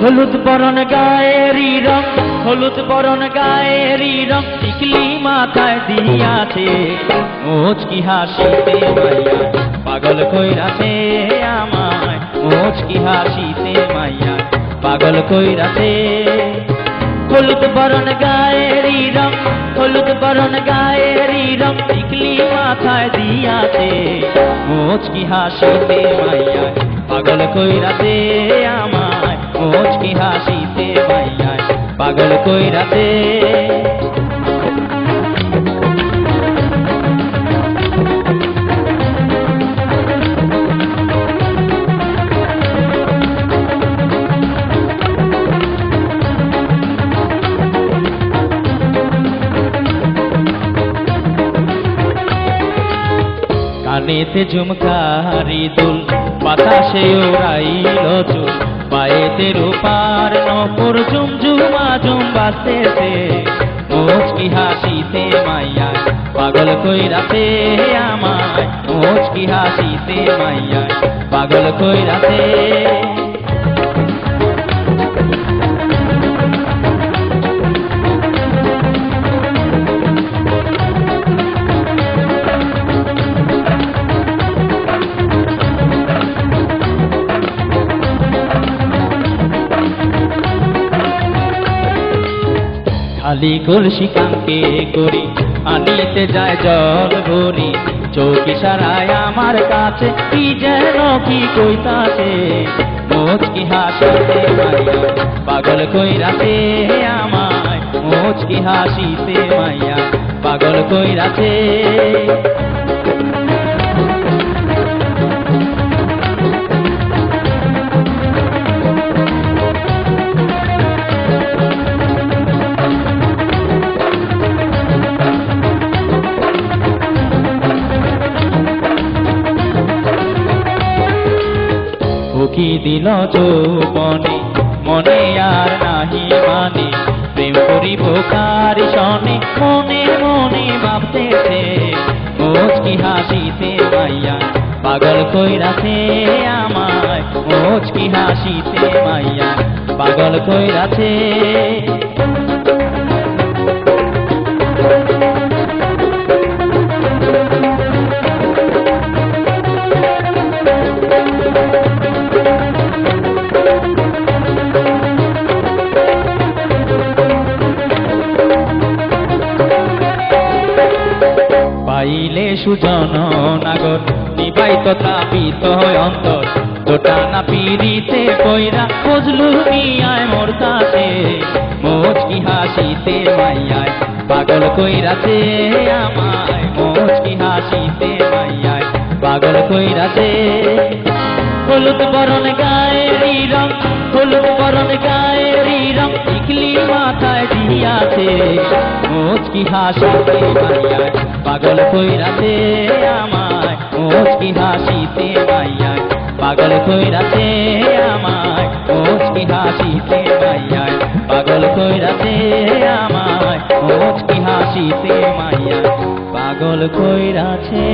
হলুদ বরণ গায়েরি রং, হলুদ বরণ গায়েরি রং, টিকলি মাথায় দিয়াছে, মুচকি হাসিতে মাইয়া পাগল কইরাছে আমায়, মুচকি হাসিতে মাইয়া পাগল কইরাছে। হলুদ বরণ গায়েরি রং, হলুদ বরণ গায়েরি রং, টিকলি মাথায় দিয়াছে, মুচকি হাসিতে মাইয়া পাগল কইরাছে আমায়, মুচকি হাসিতে মাইয়া পাগল কইরাছে। কানেতে ঝুমকারি দুল, বাতাসে উড়াইল চুল, পায়েতে রূপার নপুর ঝুমঝুমা ঝুম বাজতেছে, মুচকি হাসিতে মাইয়া পাগল কইরাছে আমায়, মুচকি হাসিতে মাইয়া পাগল কইরাছে। খালি কলসি কাঙ্কে করি, আনিতে যায় জল ভরি, চৌকি সারায় আমার কাছে কি যেন কি কইতাছে, মুচকি হাসিতে মাইয়া পাগল কইরাছে আমায়, মুচকি হাসিতে মাইয়া পাগল কইরাছে। কি দিল যৌবনে মনে আর নাহি মানে, প্রেম করিব কারি সনে মনে মনে ভাবতেছে, মুচকি হাসিতে মাইয়া পাগল কইরাছে আমায়, মুচকি হাসিতে মাইয়া পাগল কইরাছে। পাইলে সুজন নাগর নিবাইত তাপিত অন্তর, দোটানা পিড়িতে কইরা ফজলু মিয়ায় মোর কাছে, মুচকি হাসিতে মাইয়ায় পাগল কইরাছে আমায়, মুচকি হাসিতে মাইয়ায় পাগল কইরাছে। হলুদ বরণ গায়েরি রং, হলুদ বরণ গায়েরি রং, টিকলি মাথায় দিয়াছে, মুচকি হাসিতে মাইয়ায় পাগল কইরাছে আমায়, মুচকি হাসিতে মাইয়ায় পাগল কইরাছে আমায়, মুচকি হাসিতে মাইয়ায় পাগল কইরাছে আমায়, মুচকি হাসিতে মাইয়ায় পাগল কইরাছে।